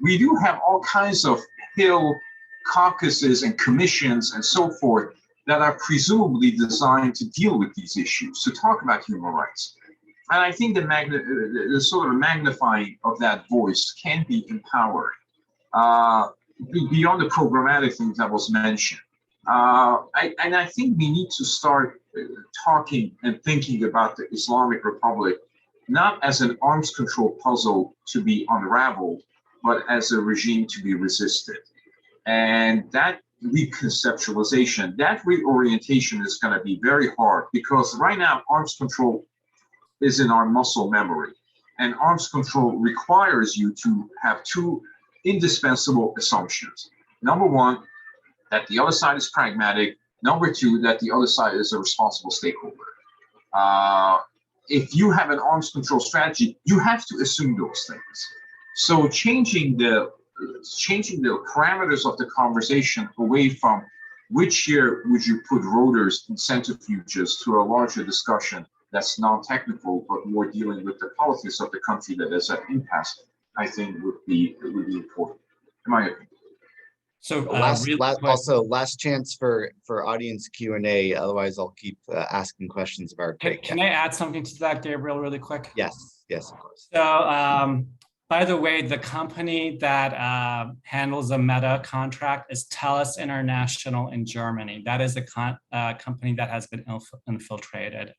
We do have all kinds of Hill caucuses and commissions and so forth that are presumably designed to deal with these issues, to talk about human rights. And I think the sort of magnifying of that voice can be empowering beyond the programmatic things that was mentioned. And I think we need to start talking and thinking about the Islamic Republic, not as an arms control puzzle to be unraveled, but as a regime to be resisted. And that reconceptualization, that reorientation is going to be very hard, because right now arms control is in our muscle memory. And arms control requires you to have two indispensable assumptions. Number one, that the other side is pragmatic. Number two, that the other side is a responsible stakeholder. If you have an arms control strategy, you have to assume those things. So changing the parameters of the conversation away from which year would you put rotors in centrifuges to a larger discussion that's non-technical but more dealing with the politics of the country that is at impasse, I think would be important, in my opinion. So last chance for audience Q&A. Otherwise, I'll keep asking questions of our. Can I add something to that, Gabriel, really quick? Yes, of course. So, by the way, the company that handles the Meta contract is TELUS International in Germany. That is a company that has been infiltrated.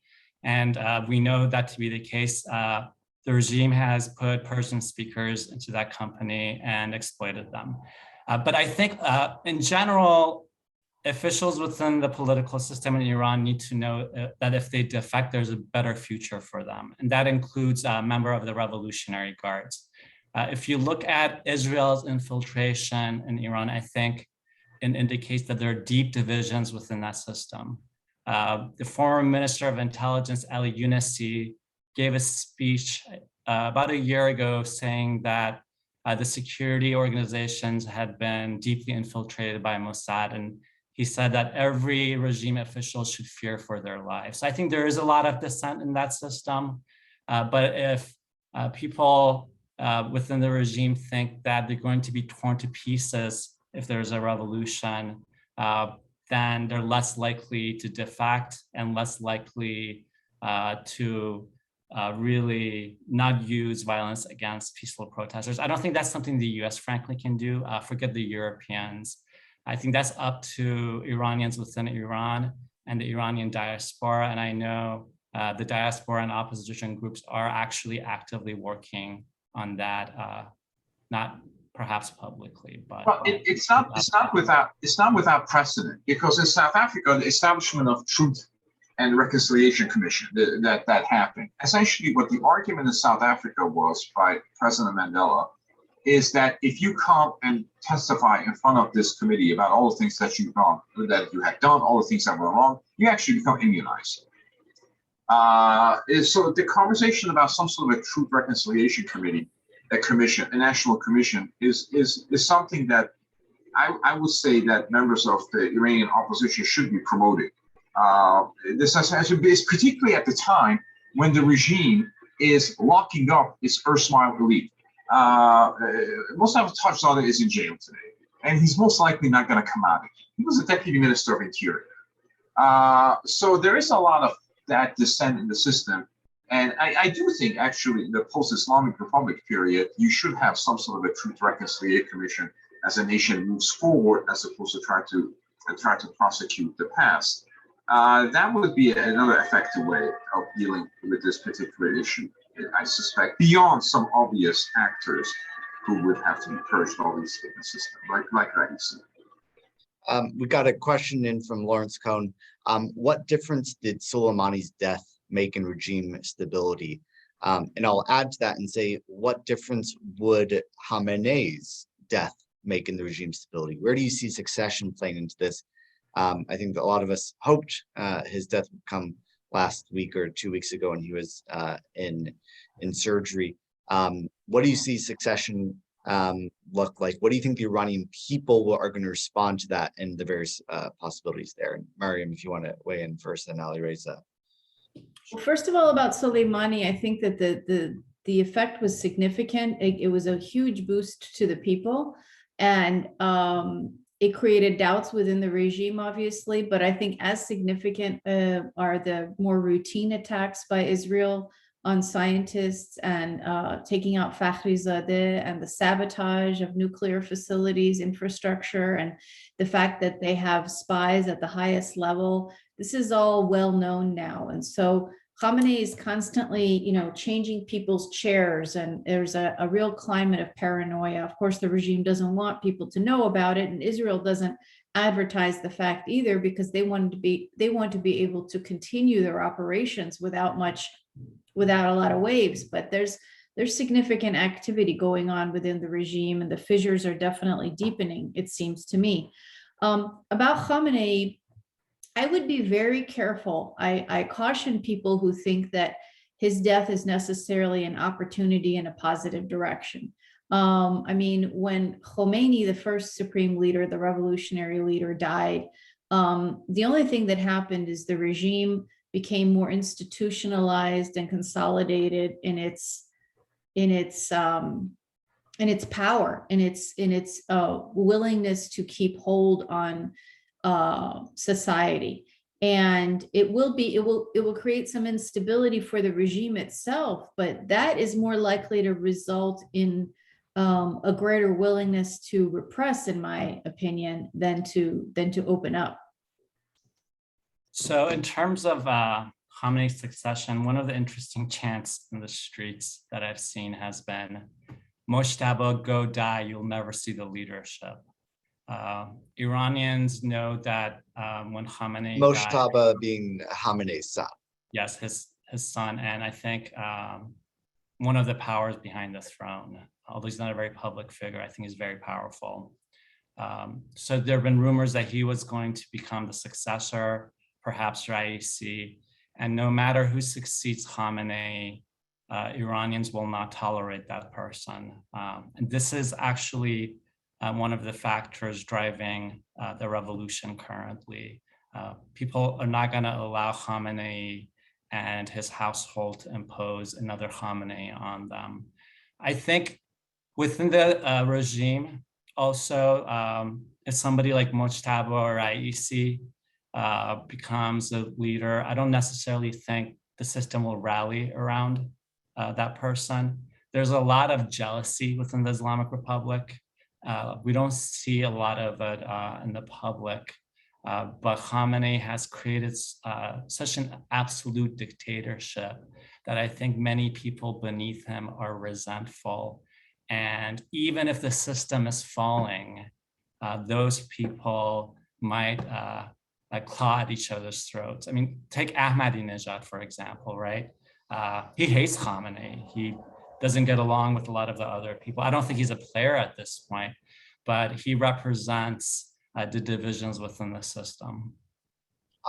And we know that to be the case. The regime has put Persian speakers into that company and exploited them. But I think in general, officials within the political system in Iran need to know that if they defect, there's a better future for them. And that includes a member of the Revolutionary Guards. If you look at Israel's infiltration in Iran, I think it indicates that there are deep divisions within that system. The former Minister of Intelligence, Ali Younisi, gave a speech about a year ago saying that the security organizations had been deeply infiltrated by Mossad. And he said that every regime official should fear for their lives. So I think there is a lot of dissent in that system. But if people within the regime think that they're going to be torn to pieces if there's a revolution, then they're less likely to defect and less likely to really not use violence against peaceful protesters. I don't think that's something the US frankly can do. Forget the Europeans. I think that's up to Iranians within Iran and the Iranian diaspora. And I know the diaspora and opposition groups are actually actively working on that, not perhaps publicly, but well, it's not without precedent, because in South Africa, the establishment of Truth and Reconciliation Commission that happened. Essentially, what the argument in South Africa was by President Mandela is that if you come and testify in front of this committee about all the things that you had done, all the things that were wrong, you actually become immunized. So the conversation about some sort of a Truth Reconciliation Committee, a national commission, is something that I would say that members of the Iranian opposition should be promoting. This is particularly at the time when the regime is locking up its erstwhile elite. Mustafa Tajzadeh is in jail today, and he's most likely not going to come out. He was a deputy minister of interior. So there is a lot of that dissent in the system. And I do think, actually, in the post-Islamic Republic period, you should have some sort of a Truth Reconciliation Commission as a nation moves forward, as opposed to try to prosecute the past. That would be another effective way of dealing with this particular issue, I suspect, beyond some obvious actors who would have to be purged, obviously, in the system, like Ray said. We got a question in from Lawrence Cohn. What difference did Soleimani's death make in regime stability? And I'll add to that and say, what difference would Khamenei's death make in the regime stability? Where do you see succession playing into this? I think that a lot of us hoped his death would come last week or 2 weeks ago, and he was in surgery. What do you see succession look like? What do you think the Iranian people are going to respond to that and the various possibilities there? And Mariam, if you want to weigh in first, then Alireza. Well, first of all, about Soleimani, I think that the effect was significant. It was a huge boost to the people, and it created doubts within the regime, obviously. But I think as significant are the more routine attacks by Israel on scientists and taking out Fakhrizadeh, and the sabotage of nuclear facilities, infrastructure, and the fact that they have spies at the highest level. This is all well known now. And so Khamenei is constantly, changing people's chairs, and there's a real climate of paranoia. Of course, the regime doesn't want people to know about it, and Israel doesn't advertise the fact either, because they want to be able to continue their operations without a lot of waves. But there's there's significant activity going on within the regime, and the fissures are definitely deepening, it seems to me. About Khamenei, I would be very careful. I caution people who think that his death is necessarily an opportunity in a positive direction. I mean, when Khomeini, the first supreme leader, the revolutionary leader, died, the only thing that happened is the regime became more institutionalized and consolidated in its power, in its willingness to keep hold on society. And it will create some instability for the regime itself, but that is more likely to result in a greater willingness to repress, in my opinion, than to open up. So in terms of Khamenei's succession, one of the interesting chants in the streets that I've seen has been, Moshtaba, go die, you'll never see the leadership. Iranians know that when Khamenei Moshtaba died, being Khamenei's son. yes, his son, and I think one of the powers behind the throne, although he's not a very public figure, I think he's very powerful. So there have been rumors that he was going to become the successor, perhaps Raisi, and no matter who succeeds Khamenei, Iranians will not tolerate that person. And this is actually one of the factors driving the revolution currently. People are not going to allow Khamenei and his household to impose another Khamenei on them. I think within the regime, also, if somebody like Mojtaba or Raisi becomes a leader, I don't necessarily think the system will rally around that person. There's a lot of jealousy within the Islamic Republic. We don't see a lot of it in the public, but Khamenei has created such an absolute dictatorship that I think many people beneath him are resentful. And even if the system is falling, those people might claw at each other's throats. I mean, take Ahmadinejad, for example, right? He hates Khamenei. He doesn't get along with a lot of the other people. I don't think he's a player at this point, but he represents the divisions within the system.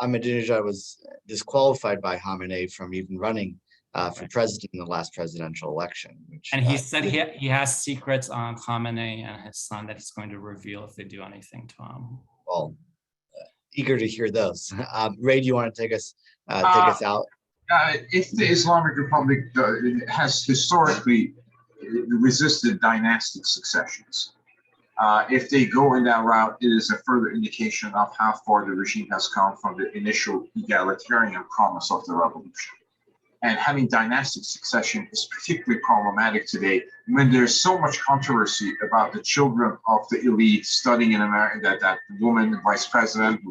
Ahmadinejad was disqualified by Khamenei from even running for president in the last presidential election. And he said he has secrets on Khamenei and his son that he's going to reveal if they do anything to him. Well, eager to hear those. Ray, do you want to take us out? If the Islamic Republic has historically resisted dynastic successions, if they go in that route, it is a further indication of how far the regime has come from the initial egalitarian promise of the revolution. And having dynastic succession is particularly problematic today when there's so much controversy about the children of the elite studying in America, that woman, the vice president,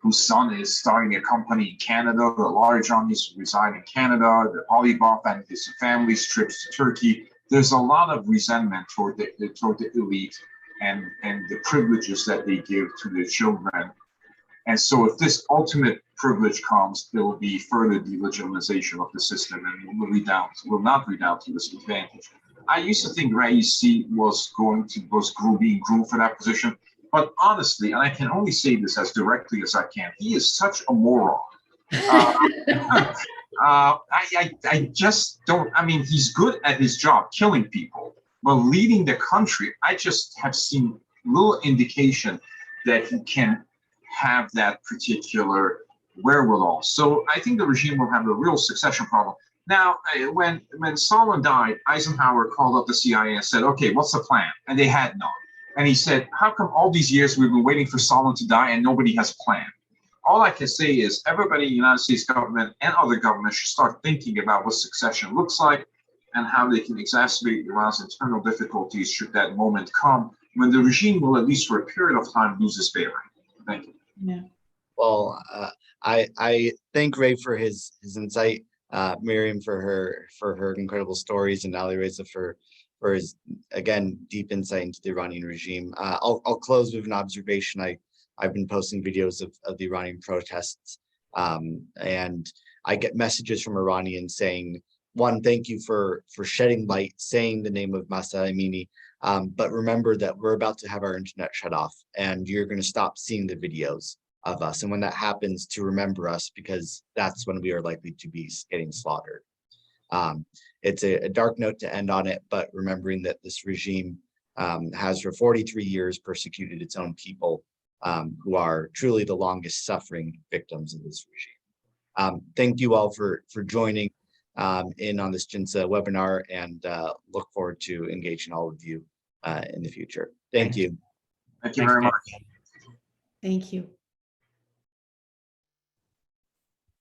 whose son is starting a company in Canada, the large armies reside in Canada, the Alibaba and his family's trips to Turkey. There's a lot of resentment toward the elite and the privileges that they give to their children. And so if this ultimate privilege comes, there will be further delegitimization of the system and will not redound to this advantage. I used to think Raisi was being groomed for that position. But honestly, and I can only say this as directly as I can, he is such a moron. I just don't, I mean, he's good at his job, killing people, but leading the country, I just have seen little indication that he can have that particular wherewithal. So I think the regime will have a real succession problem. Now, when Stalin died, Eisenhower called up the CIA and said, okay, what's the plan? And they had none. And he said, how come all these years we've been waiting for Stalin to die and nobody has a plan? All I can say is everybody in the United States government and other governments should start thinking about what succession looks like and how they can exacerbate Iran's internal difficulties should that moment come when the regime will, at least for a period of time, lose its bearing. Thank you. Yeah. Well, I thank Ray for his insight, Mariam for her incredible stories, and Alireza for his, again, deep insight into the Iranian regime. I'll close with an observation. I've been posting videos of the Iranian protests, and I get messages from Iranians saying one, thank you for shedding light, saying the name of Masah Amini. But remember that we're about to have our internet shut off, and you're going to stop seeing the videos of us. And when that happens, to remember us, because that's when we are likely to be getting slaughtered. It's a dark note to end on it, but remembering that this regime has for 43 years persecuted its own people, who are truly the longest suffering victims of this regime. Thank you all for joining in on this JINSA webinar, and look forward to engaging all of you in the future. Thank you. Thank you very much. Thank you.